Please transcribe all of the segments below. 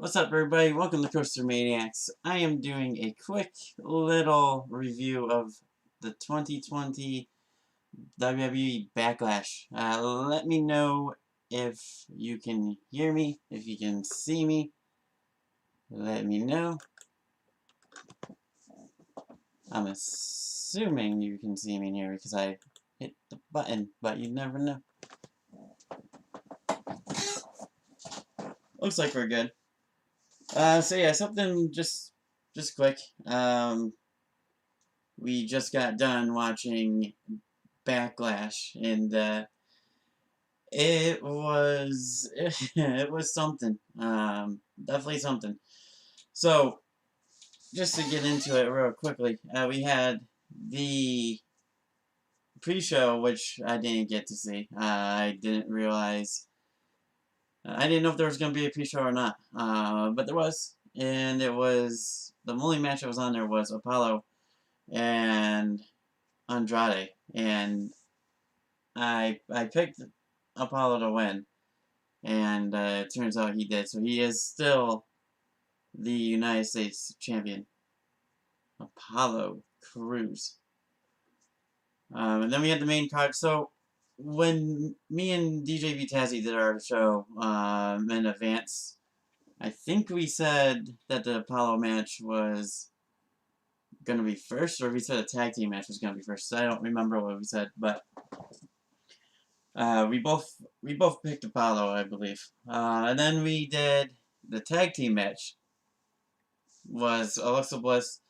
What's up, everybody? Welcome to Coaster Maniacs. I am doing a quick little review of the 2020 WWE Backlash. Let me know if you can hear me, if you can see me. Let me know. I'm assuming you can see me in here because I hit the button, but you never know. Looks like we're good. So yeah, something just quick. We just got done watching Backlash, and it was it was something. Definitely something. So just to get into it real quickly, we had the pre-show, which I didn't get to see. I didn't realize. I didn't know if there was going to be a pre-show or not, but there was, and it was the only match that was on there was Apollo and Andrade, and I picked Apollo to win, and it turns out he did. So he is still the United States champion, Apollo Crews. And then we had the main card. So when me and DJ Vitazzi did our show in advance, I think we said that the Apollo match was going to be first, or we said a tag team match was going to be first. So I don't remember what we said, but we both picked Apollo, I believe. And then we did the tag team match. Was Alexa Bliss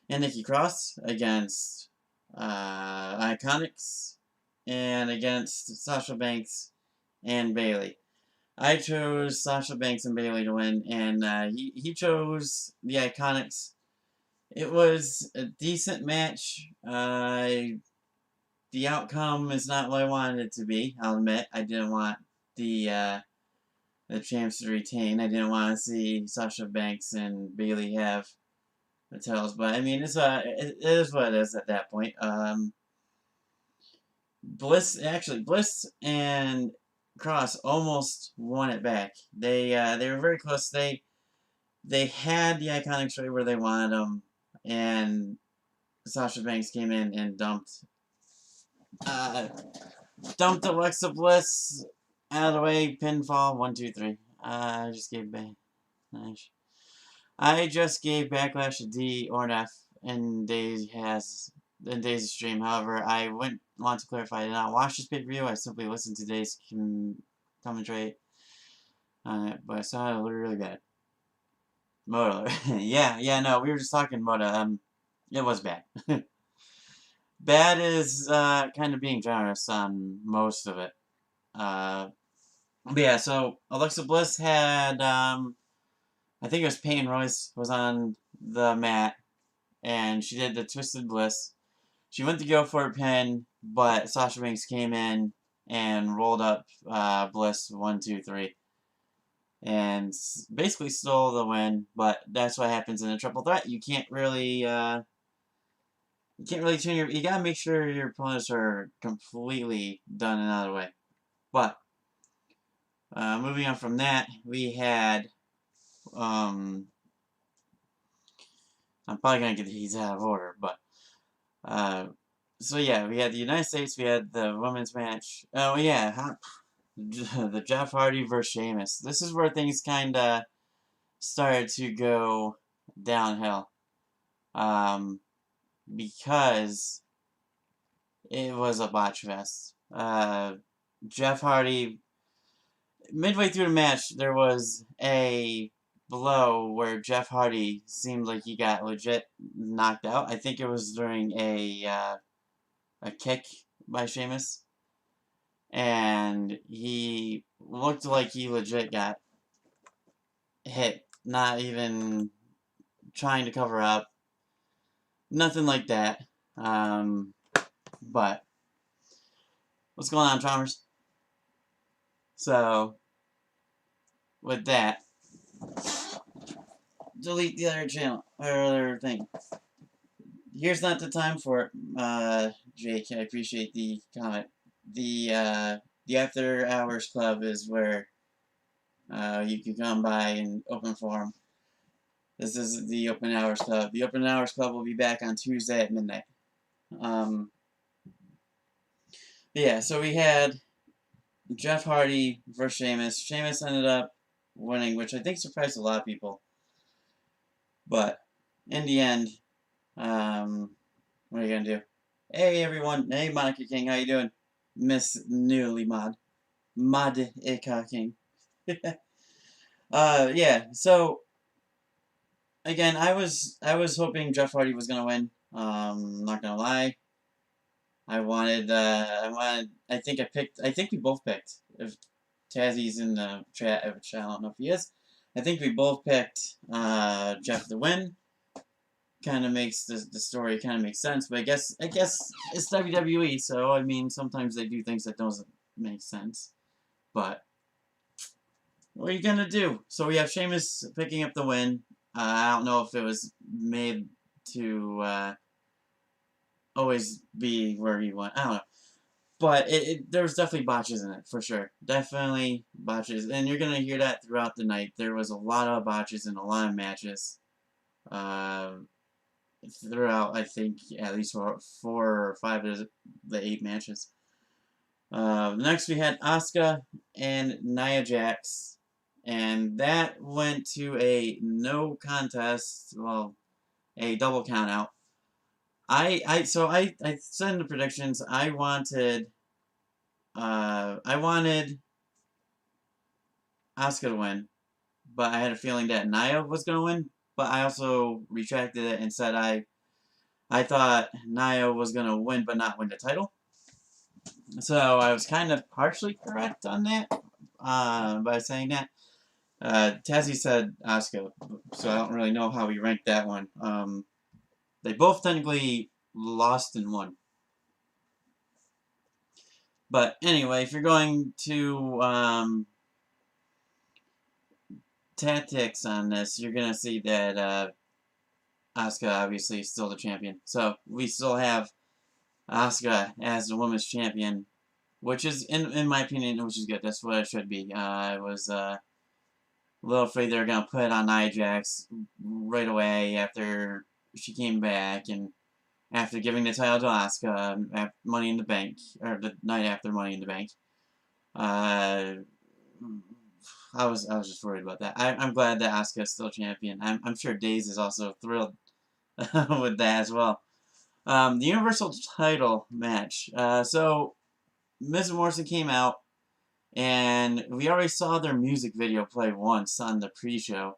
and Nikki Cross against Iconics and against Sasha Banks and Bayley. I chose Sasha Banks and Bayley to win, and he chose the Iconics. It was a decent match. The outcome is not what I wanted it to be. I'll admit, I didn't want the champs to retain. I didn't want to see Sasha Banks and Bayley have the titles, but I mean, it is what it is at that point. Bliss and Cross almost won it back. They were very close. They had the Iconics right where they wanted them, and Sasha Banks came in and dumped Alexa Bliss out of the way. Pinfall 1, 2, 3. I just gave Backlash a D or an F in Days' stream. However, I want to clarify, I did not watch this pay-per-view. I simply listened to Days' commentary on it, but it sounded really bad. Moda. yeah, no, we were just talking Moda. It was bad. Bad is kind of being generous on most of it. But yeah, so Alexa Bliss had I think it was Peyton Royce was on the mat, and she did the Twisted Bliss. She went to go for a pin, but Sasha Banks came in and rolled up Bliss 1, 2, 3, and basically stole the win. But that's what happens in a triple threat. You can't really turn your. You gotta make sure your opponents are completely done and out of the way. But moving on from that, we had. I'm probably gonna get these out of order, but so yeah, we had the United States, we had the women's match. Oh yeah, the Jeff Hardy versus Sheamus. This is where things kind of started to go downhill, because it was a botch fest. Jeff Hardy, midway through the match, there was a blow where Jeff Hardy seemed like he got legit knocked out. I think it was during a kick by Sheamus, and he looked like he legit got hit. Not even trying to cover up, nothing like that. But what's going on, Chalmers? So with that, delete the other channel or other thing. Here's not the time for it, Jake. I appreciate the comment. The After Hours Club is where you can come by and open forum. This is the Open Hours Club. The Open Hours Club will be back on Tuesday at midnight. Yeah, so we had Jeff Hardy versus Sheamus. Sheamus ended up winning, which I think surprised a lot of people. But in the end, what are you gonna do? Hey everyone, hey Monica King, how you doing? Miss Newly Mod Ika King. Yeah. So again, I was hoping Jeff Hardy was gonna win. Not gonna lie. I think we both picked. If Tazzy's in the chat, which I don't know if he is. I think we both picked Jeff to win. Kind of makes the story kind of makes sense, but I guess it's WWE, so I mean sometimes they do things that doesn't make sense. But what are you gonna do? So we have Sheamus picking up the win. I don't know if it was made to always be where he went. I don't know. But there was definitely botches in it, for sure. Definitely botches. And you're going to hear that throughout the night. There was a lot of botches in a lot of matches. Throughout, I think, at least 4 or 5 of the 8 matches. Next, we had Asuka and Nia Jax. And that went to a no contest, well, a double count out. I said in the predictions I wanted Asuka to win, but I had a feeling that Nia was gonna win. But I also retracted it and said I thought Nia was gonna win, but not win the title. So I was kind of partially correct on that by saying that. Tazzy said Asuka, so I don't really know how he ranked that one. They both technically lost and won. But anyway, if you're going to tactics on this, you're going to see that Asuka obviously is still the champion. So we still have Asuka as the women's champion, which is, in my opinion, which is good. That's what it should be. I was a little afraid they were going to put it on Nia Jax right away after she came back and after giving the title to Asuka at Money in the Bank, or the night after Money in the Bank. I was just worried about that. I'm glad that Asuka is still champion. I'm sure Daze is also thrilled with that as well. The Universal title match. So Miz and Morrison came out, and we already saw their music video play once on the pre-show,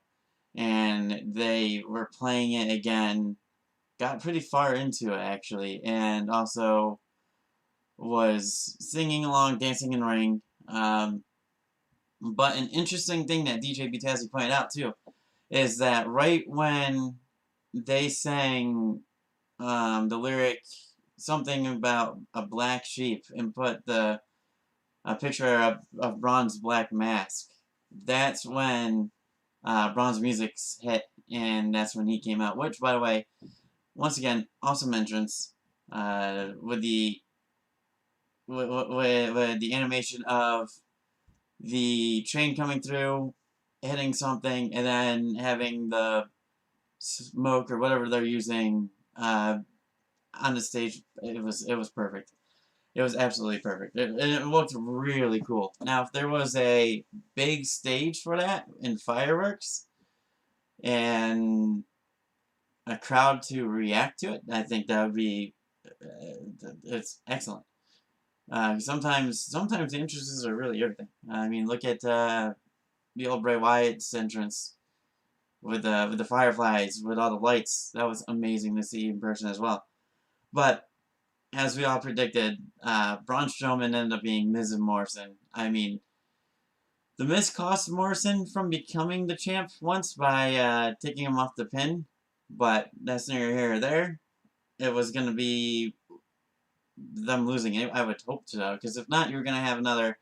and they were playing it again. Got pretty far into it actually, and also was singing along, dancing in the ring. But an interesting thing that DJ Butazzi pointed out too is that right when they sang the lyric something about a black sheep and put a picture of Braun's black mask, that's when Braun's music's hit, and that's when he came out. Which, by the way, once again, awesome entrance with the animation of the train coming through, hitting something, and then having the smoke or whatever they're using on the stage. It was perfect. It was absolutely perfect. It looked really cool. Now, if there was a big stage for that and fireworks and a crowd to react to it, I think that would be it's excellent. Sometimes the entrances are really everything. I mean, look at the old Bray Wyatt's entrance with the fireflies, with all the lights. That was amazing to see in person as well. But as we all predicted, Braun Strowman ended up being Miz and Morrison. I mean, the Miz cost Morrison from becoming the champ once by taking him off the pin, but that's neither here or there. It was going to be them losing it. I would hope so, because if not, you're going to have another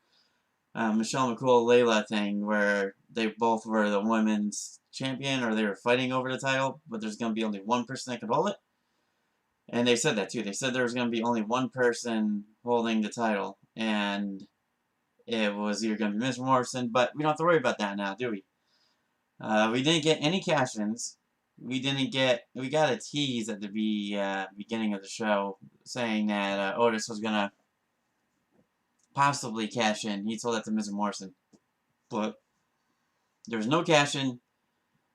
Michelle McCool Layla thing where they both were the women's champion or they were fighting over the title, but there's going to be only one person that could hold it. And they said that too. They said there was going to be only one person holding the title, and it was either going to be Mr. Morrison, but we don't have to worry about that now, do we? We didn't get any cash-ins. We got a tease at the beginning of the show saying that Otis was going to possibly cash in. He told that to Mr. Morrison. But there was no cash-in,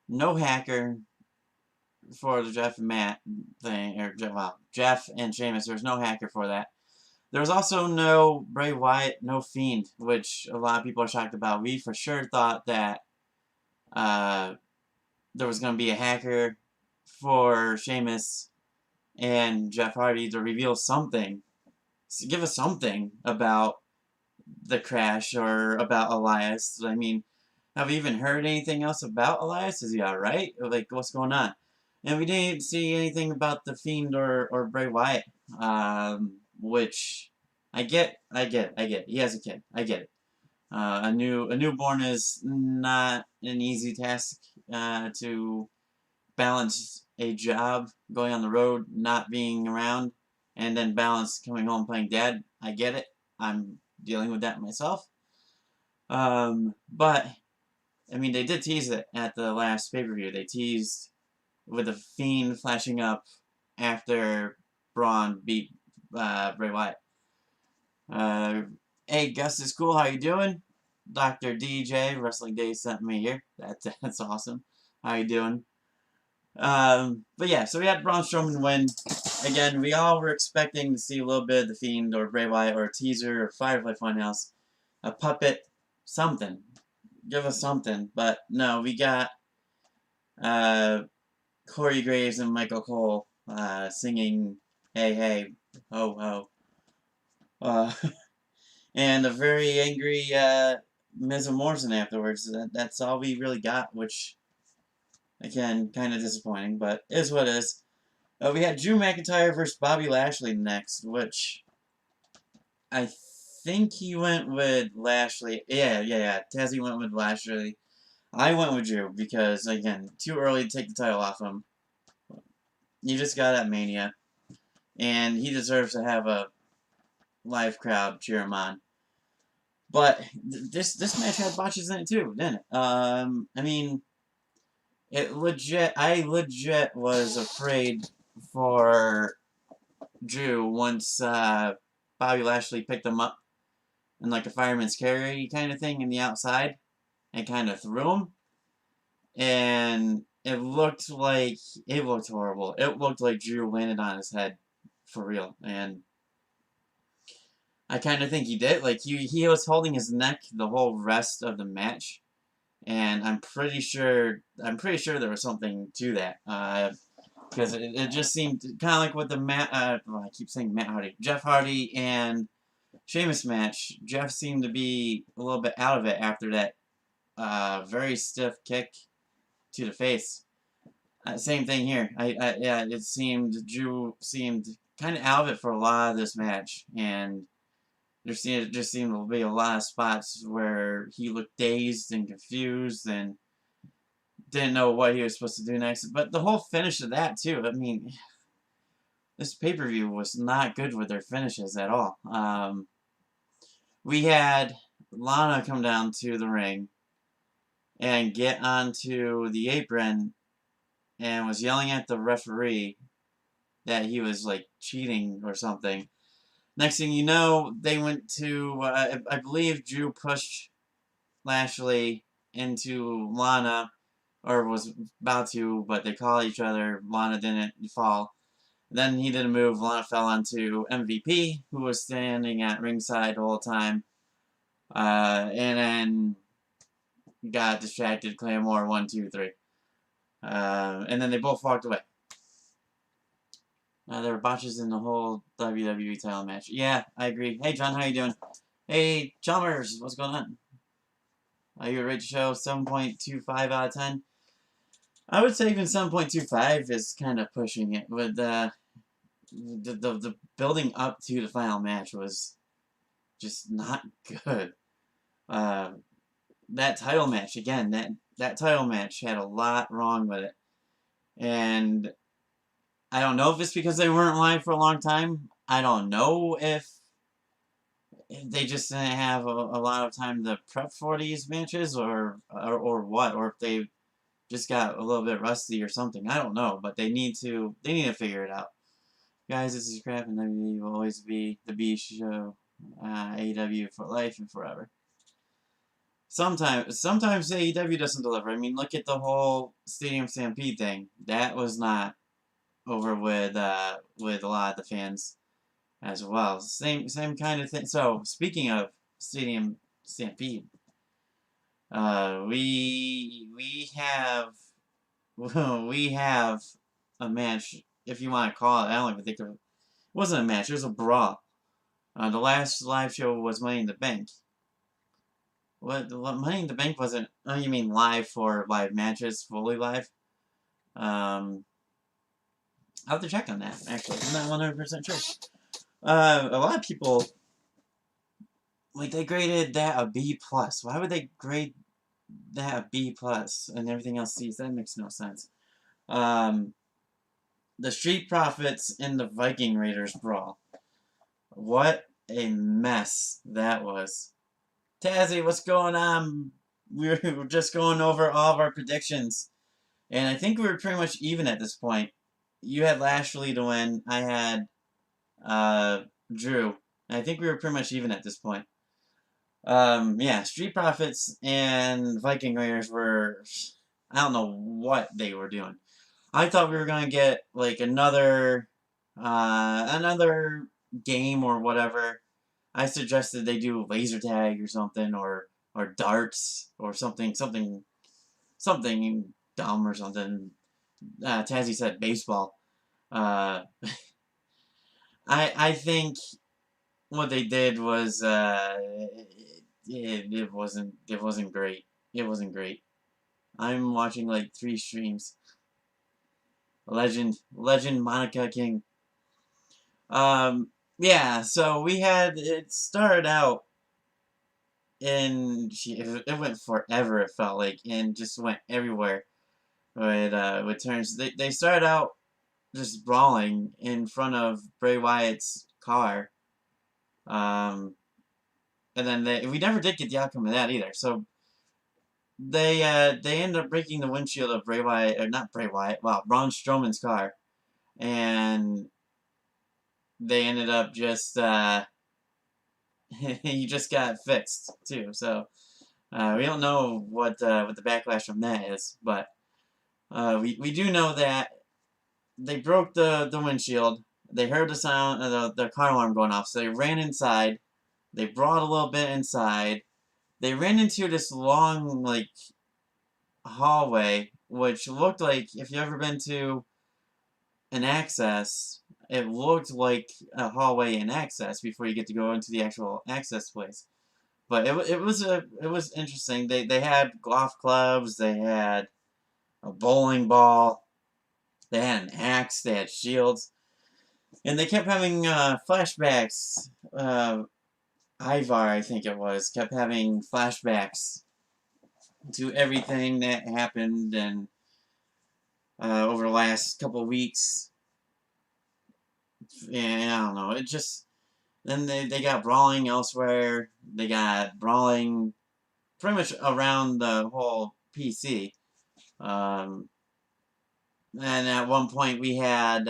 no hacker for the Jeff and Matt thing, or Jeff and Sheamus. There was no hacker for that. There was also no Bray Wyatt, no Fiend, which a lot of people are shocked about. We for sure thought that there was going to be a hacker for Sheamus and Jeff Hardy to reveal something. Give us something about the crash or about Elias. I mean, have we even heard anything else about Elias? Is he alright? Like, what's going on? And we didn't see anything about the Fiend or Bray Wyatt. Which I get. He has a kid. I get it. A newborn is not an easy task to balance a job, going on the road, not being around, and then balance coming home playing dad. I get it. I'm dealing with that myself. But I mean, they did tease it at the last pay-per-view. They teased with the Fiend flashing up after Braun beat Bray Wyatt. Hey, Gus is cool. How you doing? Dr. DJ Wrestling Day sent me here. That's awesome. How you doing? But yeah, so we had Braun Strowman win. Again, we all were expecting to see a little bit of the Fiend or Bray Wyatt or a teaser or Firefly Funhouse, a puppet, something. Give us something. But no, we got Corey Graves and Michael Cole singing "Hey Hey Ho Ho," and a very angry Miz and Morrison afterwards. That's all we really got, which again, kind of disappointing, but is what it is. We had Drew McIntyre versus Bobby Lashley next, which I think he went with Lashley. Yeah. Tazzy went with Lashley. I went with Drew because, again, too early to take the title off him. He just got at Mania, and he deserves to have a live crowd cheer him on. But this match had botches in it too, didn't it? I mean, I legit was afraid for Drew once Bobby Lashley picked him up in like a fireman's carry kind of thing in the outside and kind of threw him. And it looked horrible. It looked like Drew landed on his head for real. And I kind of think he did. Like, he was holding his neck the whole rest of the match. And I'm pretty sure there was something to that. Because it just seemed kind of like with the I keep saying Matt Hardy. Jeff Hardy and Sheamus match. Jeff seemed to be a little bit out of it after that very stiff kick to the face. Same thing here. It seemed Drew seemed kind of out of it for a lot of this match, and just seemed to be a lot of spots where he looked dazed and confused and didn't know what he was supposed to do next. But the whole finish of that too. I mean, this pay-per-view was not good with their finishes at all. We had Lana come down to the ring and get onto the apron and was yelling at the referee that he was like cheating or something. Next thing you know, they went to, I believe Drew pushed Lashley into Lana, or was about to, but they call each other. Lana didn't fall. Then he did a move. Lana fell onto MVP, who was standing at ringside the whole time. And then got distracted. Claymore, 1, 2, 3. And then they both walked away. There were botches in the whole WWE title match. Yeah, I agree. Hey, John, how you doing? Hey, Chalmers, what's going on? Are you ready to show 7.25 out of 10? I would say even 7.25 is kind of pushing it. With the building up to the final match was just not good. That title match, again, that title match had a lot wrong with it. And I don't know if it's because they weren't live for a long time. I don't know if they just didn't have a lot of time to prep for these matches, or what, or if they just got a little bit rusty or something. I don't know, but they need to figure it out. Guys, this is Crap, and WWE will always be the B show, AEW for life and forever. Sometimes AEW doesn't deliver. I mean, look at the whole Stadium Stampede thing. That was not over with a lot of the fans as well. Same kind of thing. So speaking of Stadium Stampede, we have we have a match, if you want to call it. I don't even think it wasn't a match. It was a brawl. The last live show was Money in the Bank. What Money in the Bank wasn't? Oh, you mean live for live matches, fully live? I'll have to check on that. Actually, I'm not 100% sure. A lot of people, like, they graded that a B plus. Why would they grade that a B plus and everything else C's? That makes no sense. The Street Profits in the Viking Raiders brawl. What a mess that was. Tazzy, what's going on? We were just going over all of our predictions, and I think we were pretty much even at this point. You had Lashley to win. I had Drew. I think we were pretty much even at this point. Yeah, Street Profits and Viking Raiders were, I don't know what they were doing. I thought we were gonna get like another game or whatever. I suggested they do laser tag or something, or darts or something dumb or something. Tazzy said baseball. I think what they did was it wasn't great. It wasn't great. I'm watching like 3 streams. Legend Monica King. Yeah, so we had, it started out, and it went forever, it felt like, and just went everywhere with turns. They started out just brawling in front of Bray Wyatt's car, and then we never did get the outcome of that either. So they ended up breaking the windshield of Bray Wyatt, or not Bray Wyatt, wow, Braun Strowman's car, and they ended up just he just got fixed too. So we don't know what the backlash from that is, but we do know that they broke the windshield. They heard the sound of the car alarm going off, so they ran inside. They brought a little bit inside. They ran into this long, like, hallway, which looked like, if you've ever been to an Access, it looked like a hallway in Access before you get to go into the actual Access place. But it was interesting. They had golf clubs. They had a bowling ball. They had an axe. They had shields, and they kept having flashbacks. Ivar, I think it was, kept having flashbacks to everything that happened and over the last couple of weeks. Yeah, I don't know. It just, then they got brawling elsewhere. They got brawling pretty much around the whole PC. And at one point we had,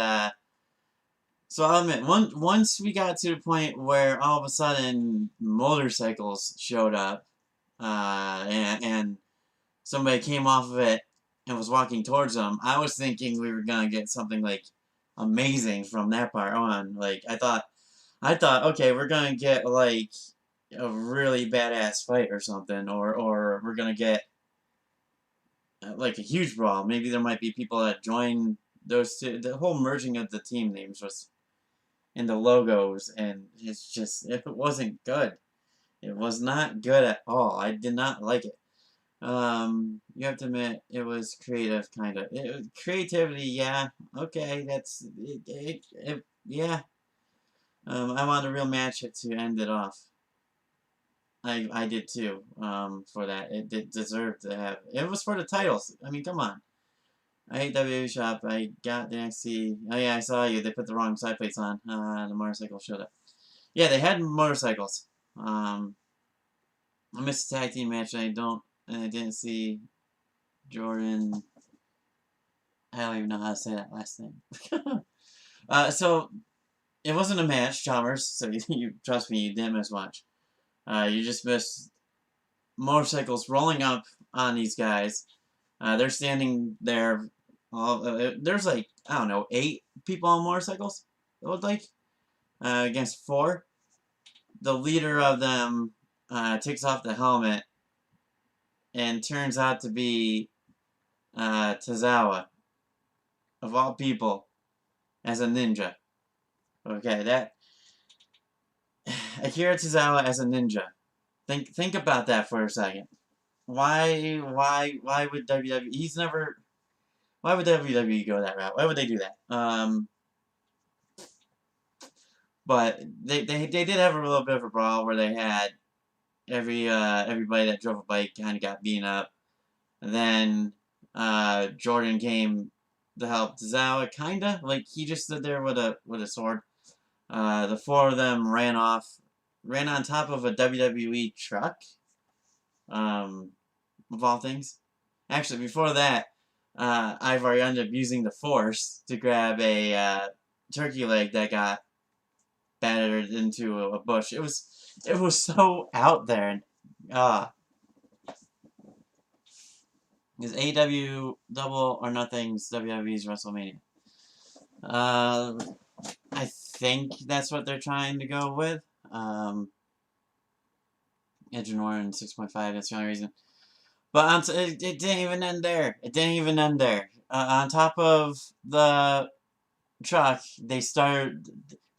so I'll admit, once we got to the point where all of a sudden motorcycles showed up, and somebody came off of it and was walking towards them, I was thinking we were gonna get something like amazing from that part on. Like, I thought, okay, we're gonna get like a really badass fight or something, or we're gonna get like a huge brawl. Maybe there might be people that join those two. The whole merging of the team names was in the logos, and it's just, it wasn't good. It was not good at all. I did not like it. You have to admit, it was creative, kind of. Creativity, yeah. Okay, that's yeah. I wanted a real match to end it off. I did too. For that, it deserved to have. It was for the titles. I mean, come on. I hate WWE Shop. I got the NXT. Oh yeah, I saw you. They put the wrong side plates on. The motorcycle showed up. Yeah, they had motorcycles. I missed the tag team match, and I didn't see Jordan. I don't even know how to say that last name. So it wasn't a match, Chalmers. So you trust me, you didn't miss much. You just missed motorcycles rolling up on these guys. They're standing there. There's like, I don't know, 8 people on motorcycles, it looked like, against 4. The leader of them takes off the helmet and turns out to be Tozawa, of all people, as a ninja. Okay, that Akira Tozawa as a ninja. Think about that for a second. Why would WWE? Why would WWE go that route? Why would they do that? But they did have a little bit of a brawl where they had everybody that drove a bike kind of got beaten up. And then Jordan came to help Tozawa, kinda like he just stood there with a sword. The 4 of them ran on top of a WWE truck. Of all things. Actually, before that, Ivar ended up using the Force to grab a turkey leg that got battered into a bush. It was so out there. Because AEW Double or Nothing's WWE's WrestleMania. I think that's what they're trying to go with. Edge and Orton 6.5. That's the only reason. But it didn't even end there. It didn't even end there. On top of the truck, the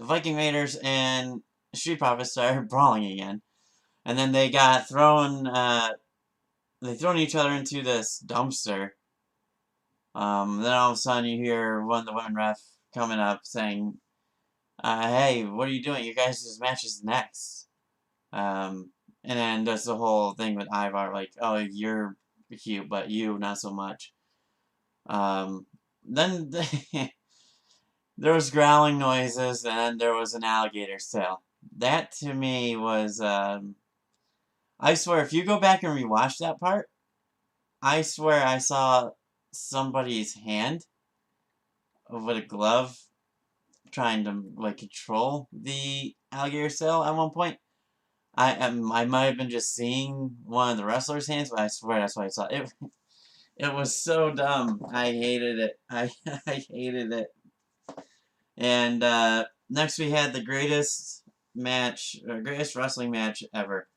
Viking Raiders and Street Profits started brawling again. And then they got thrown each other into this dumpster. Then all of a sudden you hear one of the women ref coming up saying, hey, what are you doing? Your guys' match is next. And then does the whole thing with Ivar, like, oh, you're cute, but you, not so much. Then there was growling noises, and there was an alligator's tail. That, to me, was, I swear, if you go back and rewatch that part, I swear I saw somebody's hand with a glove trying to, like, control the alligator's tail at one point. I might have been just seeing one of the wrestlers' hands, but I swear that's what I saw. It was so dumb. I hated it. I hated it. And next we had the greatest wrestling match ever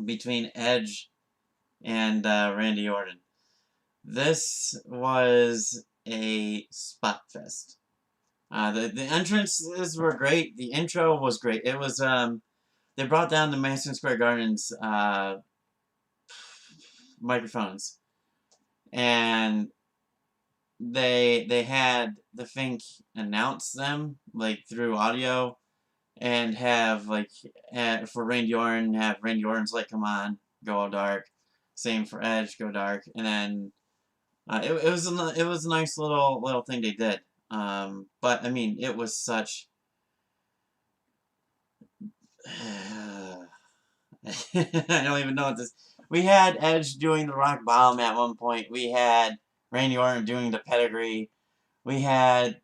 between Edge and Randy Orton. This was a spot fest. The entrances were great. The intro was great. It was they brought down the Madison Square Garden's microphones, and they had the Fink announce them like through audio, and have like for Randy Orton, have Randy Orton's like, come on, go dark. Same for Edge, go dark. And then it was a nice little thing they did. But I mean, it was such. I don't even know what this. We had Edge doing the rock bottom at one point. We had Randy Orton doing the pedigree. We had.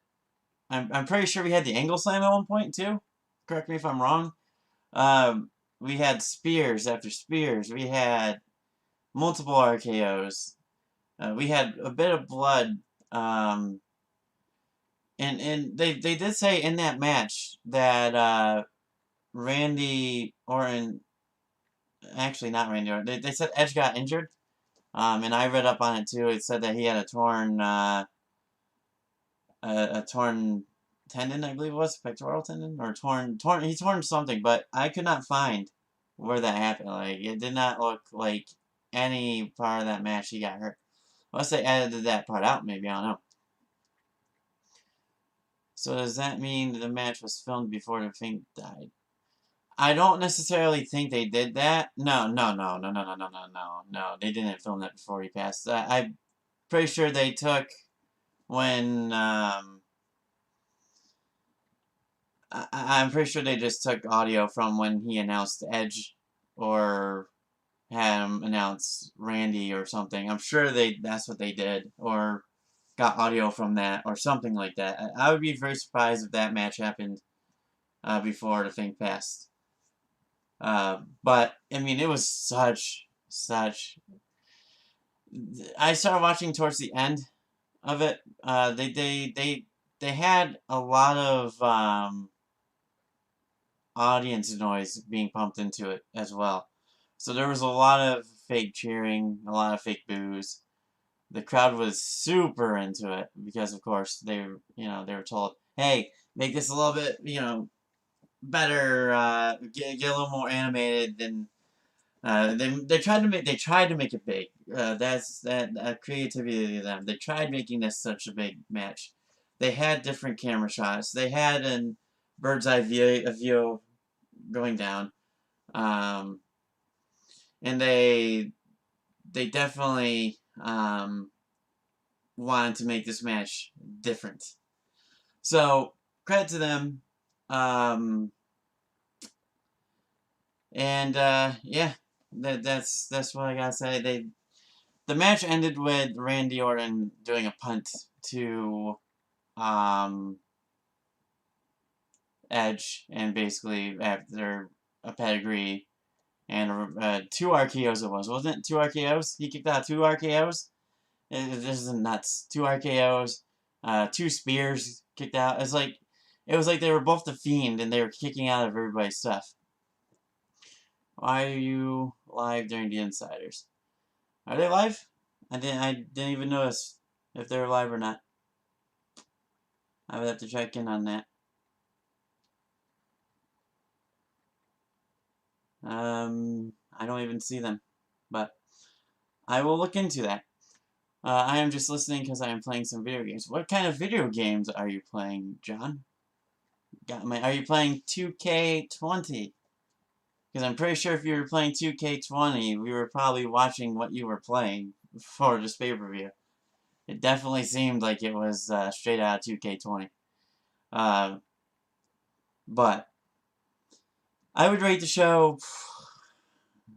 I'm pretty sure we had the angle slam at one point too. Correct me if I'm wrong. We had spears after spears. We had multiple RKO's. We had a bit of blood. And they did say in that match that Randy Orton. Actually, not Randy Orton. They said Edge got injured. And I read up on it too. It said that he had a torn tendon, I believe it was, pectoral tendon, or he torn something, but I could not find where that happened. Like, it did not look like any part of that match he got hurt. Unless they edited that part out, maybe, I don't know. So does that mean the match was filmed before the Fink died? I don't necessarily think they did that. No. They didn't film that before he passed. I'm pretty sure they took when I'm pretty sure they just took audio from when he announced Edge, or had him announce Randy or something. I'm sure that's what they did, or got audio from that, or something like that. I would be very surprised if that match happened before the thing passed. But I mean, it was such. I started watching towards the end of it. They had a lot of audience noise being pumped into it as well. So there was a lot of fake cheering, a lot of fake boos. The crowd was super into it because, of course, they were told, "Hey, make this a little bit, better, get a little more animated than." They tried to make it big. That's that creativity of them. They tried making this such a big match. They had different camera shots. They had an bird's eye view going down, um, and they definitely wanted to make this match different. So credit to them, um, and yeah, that's what I gotta say. The match ended with Randy Orton doing a punt to Edge, and basically after a pedigree and 2 RKOs wasn't it? 2 RKOs? He kicked out 2 RKOs? This is nuts. 2 RKOs, 2 spears kicked out. It was like they were both the Fiend and they were kicking out of everybody's stuff. Why are you live during the Insiders? Are they live? I didn't even notice if they were live or not. I would have to check in on that. I don't even see them, but I will look into that. I am just listening because I am playing some video games. What kind of video games are you playing, John? Are you playing 2K20? Because I'm pretty sure if you were playing 2K20, we were probably watching what you were playing for this pay-per-view. It definitely seemed like it was straight out of 2K20. But I would rate the show,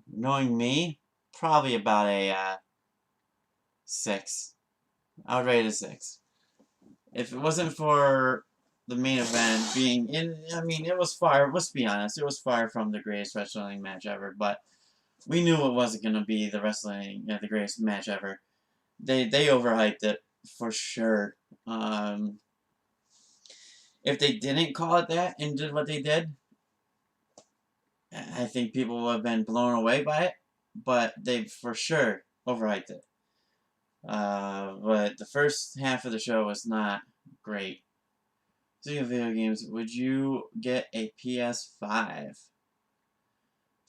knowing me, probably about a 6. I would rate it a 6. If it wasn't for the main event being I mean, it was far, let's be honest, it was far from the greatest wrestling match ever, but we knew it wasn't going to be the greatest match ever. They overhyped it, for sure. If they didn't call it that and did what they did, I think people would have been blown away by it, but they for sure overhyped it. But the first half of the show was not great. Speaking of video games, would you get a PS5?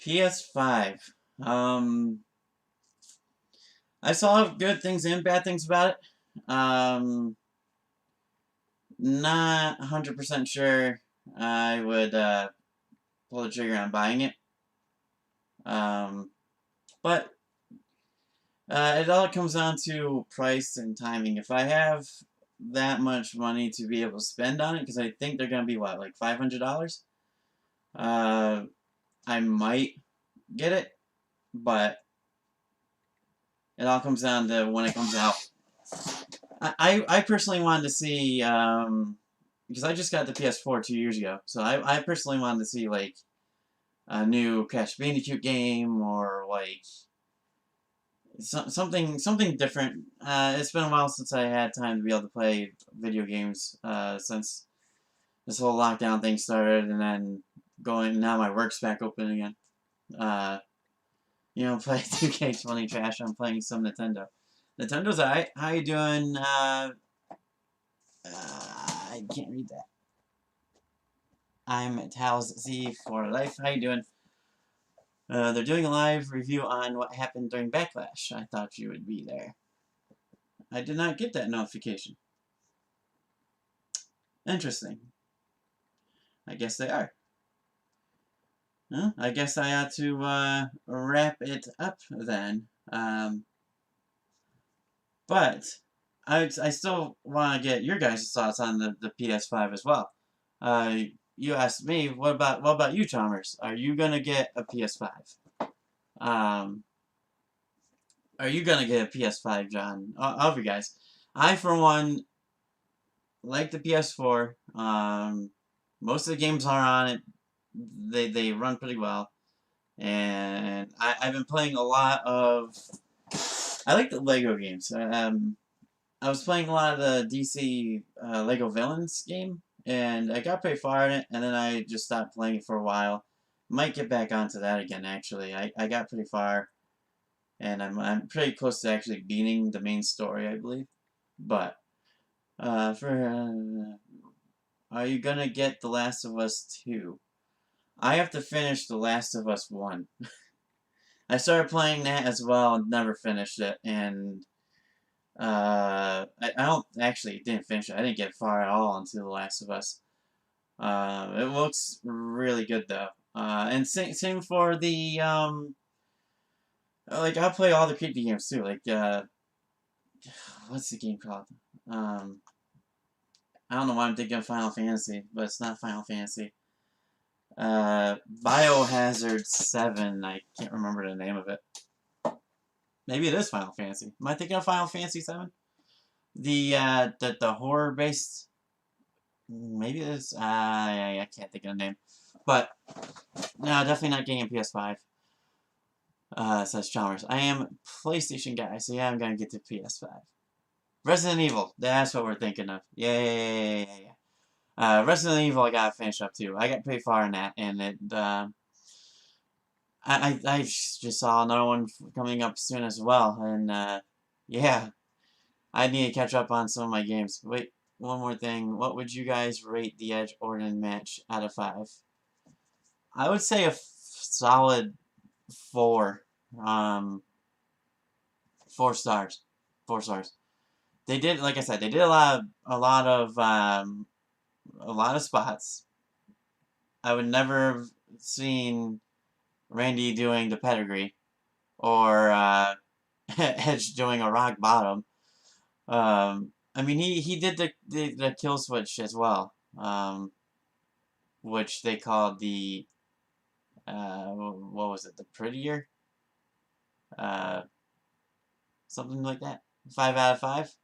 PS5. I saw good things and bad things about it. Not 100% sure I would pull the trigger on buying it. But it all comes down to price and timing. If I have that much money to be able to spend on it, because I think they're going to be, what, like $500? I might get it, but it all comes down to when it comes out. I personally wanted to see, because I just got the PS4 2 years ago, so I personally wanted to see, like, a new Crash Bandicoot game, or, like, something different. It's been a while since I had time to be able to play video games, since this whole lockdown thing started, and then now my work's back open again. Play 2K20 trash. I'm playing some Nintendo. Nintendo's alright. How you doing? I can't read that. I'm Tals Z for life. How you doing? They're doing a live review on what happened during Backlash. I thought you would be there. I did not get that notification. Interesting. I guess they are. Well, I guess I ought to wrap it up then. But I still want to get your guys' thoughts on the PS5 as well. you asked me, what about you, Chalmers? Are you gonna get a PS5? Um, are you gonna get a PS5, John? All of you guys. I, for one, like the PS4. Most of the games are on it. They run pretty well, and I've been playing a lot of. I like the Lego games. I was playing a lot of the DC Lego Villains game, and I got pretty far in it, and then I just stopped playing it for a while. Might get back onto that again, actually. I got pretty far, and I'm pretty close to actually beating the main story, I believe. But, are you gonna get The Last of Us 2? I have to finish The Last of Us 1. I started playing that as well and never finished it, and I don't actually didn't finish it. I didn't get far at all into The Last of Us. It looks really good though. And same for the like I play all the creepy games too. Like what's the game called? I don't know why I'm thinking of Final Fantasy, but it's not Final Fantasy. Biohazard 7. I can't remember the name of it. Maybe it is Final Fantasy. Am I thinking of Final Fantasy 7? The horror based. Maybe it is. I can't think of the name. But no, definitely not getting a PS5. Says Chalmers. I am PlayStation guy, so yeah, I'm gonna get the PS5. Resident Evil. That's what we're thinking of. Yeah. Resident Evil, I gotta finish up too. I got pretty far in that, and it. I just saw another one coming up soon as well, and yeah, I need to catch up on some of my games. Wait, one more thing. What would you guys rate the Edge Orton match out of 5? I would say a solid 4. 4 stars. 4 stars. They did, like I said, they did a lot of spots. I would never have seen Randy doing the pedigree or Edge doing a rock bottom. I mean, he did the kill switch as well, which they called the what was it, the prettier, something like that. 5 out of 5,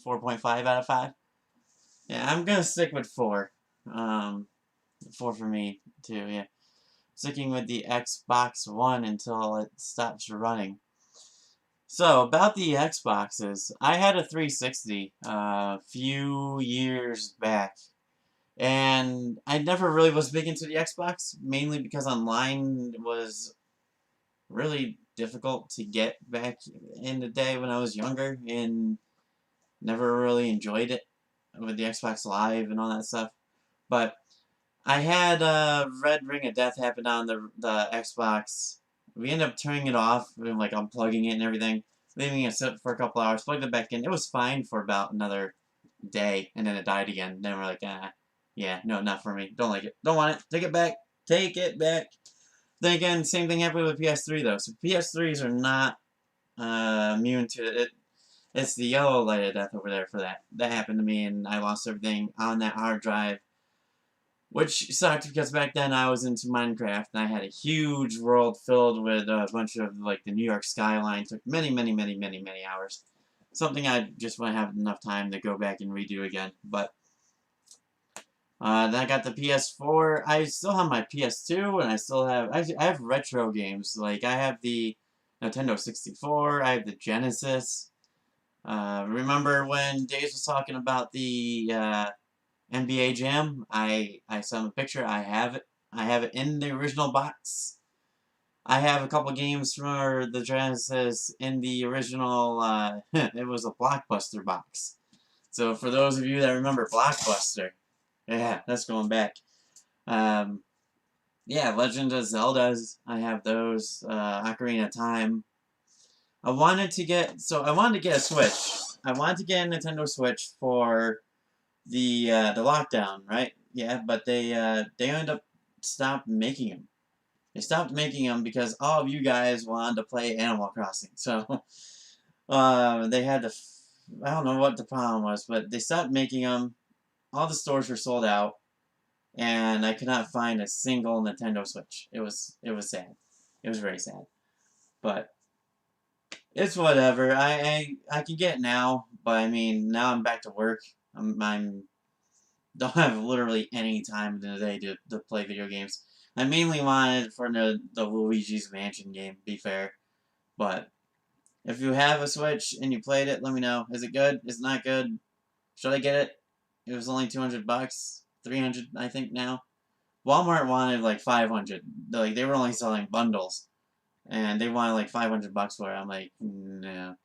4.5 out of 5. Yeah, I'm gonna stick with 4. 4 for me too. Yeah, sticking with the Xbox One until it stops running. So, about the Xboxes, I had a 360 a few years back, and I never really was big into the Xbox, mainly because online was really difficult to get back in the day when I was younger, and never really enjoyed it with the Xbox Live and all that stuff. But I had Red Ring of Death happen on the Xbox. We ended up turning it off, and, like unplugging it and everything, leaving it sit for a couple hours, plugged it back in. It was fine for about another day, and then it died again. Then we're like, yeah, no, not for me. Don't like it. Don't want it. Take it back. Take it back. Then again, same thing happened with PS3 though. So PS3s are not immune to it. It's the yellow light of death over there for that. That happened to me, and I lost everything on that hard drive. Which sucked because back then I was into Minecraft and I had a huge world filled with a bunch of like the New York skyline. Took many hours. Something I just wouldn't have enough time to go back and redo again. But then I got the PS4. I still have my PS2 and I still have I have retro games. Like I have the Nintendo 64. I have the Genesis. Remember when Days was talking about the NBA Jam? I saw a picture. I have it. I have it in the original box. I have a couple games for the Genesis in the original. It was a Blockbuster box. So for those of you that remember Blockbuster, yeah, that's going back. Yeah, Legend of Zelda's. I have those. Ocarina of Time. I wanted to get a Switch. I wanted to get a Nintendo Switch for the lockdown, right? Yeah, but they ended up stopped making them. They stopped making them because all of you guys wanted to play Animal Crossing. So they had to. I don't know what the problem was, but they stopped making them. All the stores were sold out, and I could not find a single Nintendo Switch. It was sad. It was very sad. But it's whatever. I can get it now, but I mean now I'm back to work. I'm don't have literally any time in the day to play video games. I mainly wanted for the Luigi's Mansion game, to be fair. But if you have a Switch and you played it, let me know. Is it good? Is it not good? Should I get it? It was only 200 bucks. 300 I think now. Walmart wanted like 500. Like they were only selling bundles. And they wanted like 500 bucks for it. I'm like, no.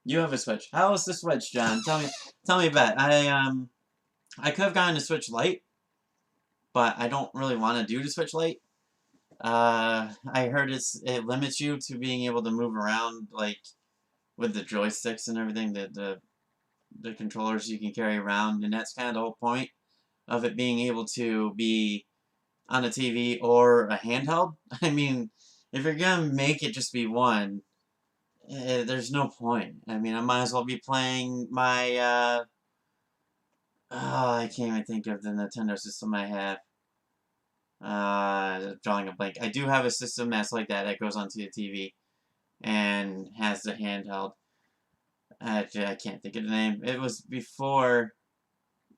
You have a Switch. How is the Switch, John? Tell me about it. I could have gotten a Switch Lite, but I don't really want to do the Switch Lite. I heard it limits you to being able to move around like with the joysticks and everything, the controllers you can carry around, and that's kind of the whole point of it being able to be on a TV or a handheld. I mean, if you're gonna make it just be one, there's no point. I mean, I might as well be playing my oh, I can't even think of the Nintendo system I have. Drawing a blank. I do have a system that's like that goes onto the TV and has the handheld. I can't think of the name. It was before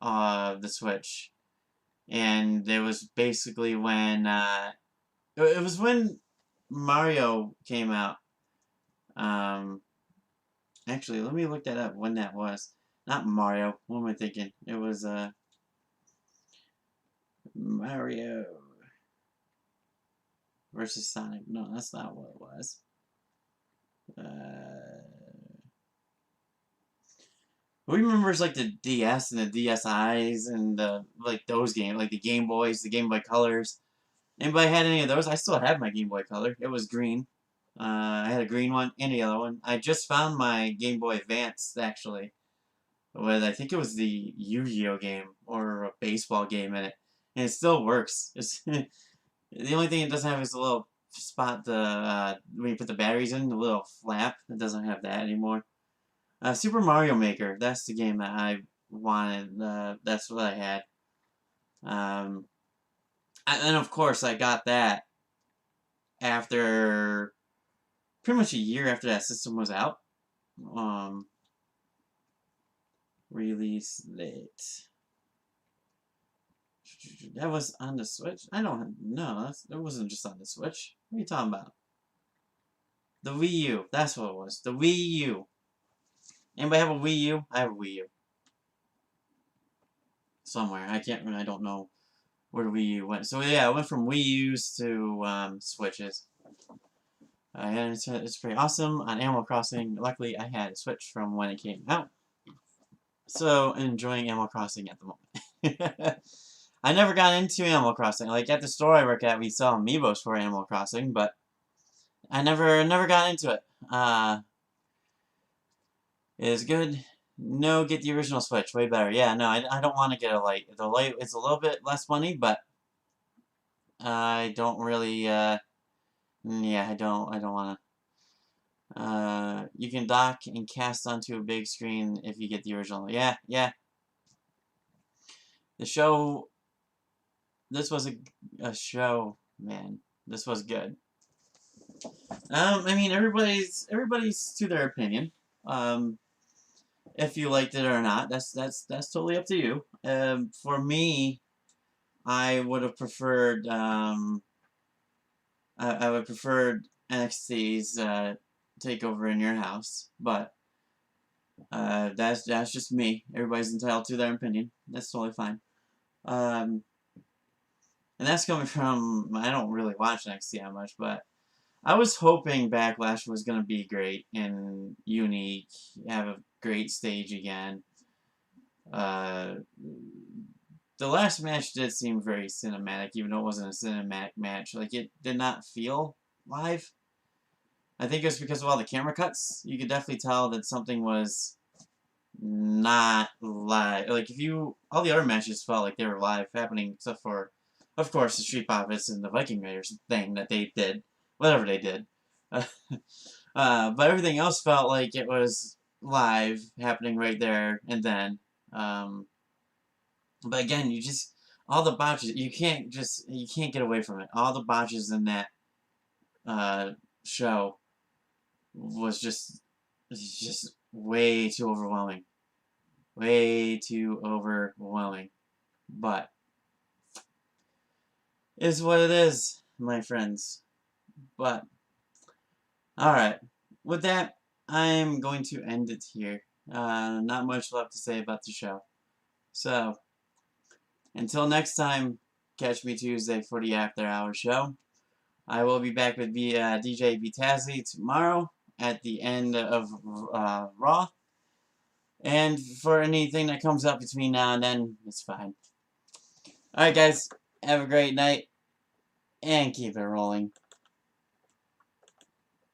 the Switch, and it was basically when it was when Mario came out. Actually, let me look that up when that was. Not Mario. What am I thinking? It was Mario versus Sonic. No, that's not what it was. Who remembers like the DS and the DSi's and like those games, like the Game Boys, the Game Boy Colors? Anybody had any of those? I still have my Game Boy Color. It was green. I had a green one and a yellow one. I just found my Game Boy Advance actually, with I think it was the Yu-Gi-Oh game or a baseball game in it, and it still works. It's the only thing it doesn't have is a little spot when you put the batteries in, the little flap. It doesn't have that anymore. Super Mario Maker. That's the game that I wanted. That's what I had. And of course, I got that after pretty much a year after that system was out. Release date. That was on the Switch? I don't know. That wasn't just on the Switch. What are you talking about? The Wii U. That's what it was. The Wii U. Anybody have a Wii U? I have a Wii U. Somewhere. I don't know where the Wii U went. So yeah, it went from Wii U's to Switches. And it's pretty awesome on Animal Crossing. Luckily, I had a Switch from when it came out. So, enjoying Animal Crossing at the moment. I never got into Animal Crossing. Like, at the store I work at, we sell amiibos for Animal Crossing, but I never got into it. It is good. No, get the original Switch. Way better. Yeah, no, I don't want to get a Lite. The Lite is a little bit less money, but I don't really, yeah, I don't want to. You can dock and cast onto a big screen if you get the original. Yeah. The show, this was a show, man. This was good. I mean, everybody's to their opinion. If you liked it or not, that's totally up to you. For me, I would have preferred I would prefer NXT's takeover in your house, but that's just me. Everybody's entitled to their opinion. That's totally fine. And that's coming from, I don't really watch NXT that much, but I was hoping Backlash was going to be great and unique, have a great stage again. The last match did seem very cinematic, even though it wasn't a cinematic match. Like, it did not feel live. I think it was because of all the camera cuts. You could definitely tell that something was not live. Like, all the other matches felt like they were live happening, except for, of course, the Street Profits and the Viking Raiders thing that they did. Whatever they did. But everything else felt like it was live, happening right there and then. But again, all the botches, you can't get away from it. All the botches in that show was just way too overwhelming. Way too overwhelming. But is what it is, my friends. But alright. With that, I'm going to end it here. Not much left to say about the show. So, until next time, catch me Tuesday for the After Hours show. I will be back with DJ Vitazzi tomorrow at the end of Raw. And for anything that comes up between now and then, it's fine. Alright guys, have a great night, and keep it rolling.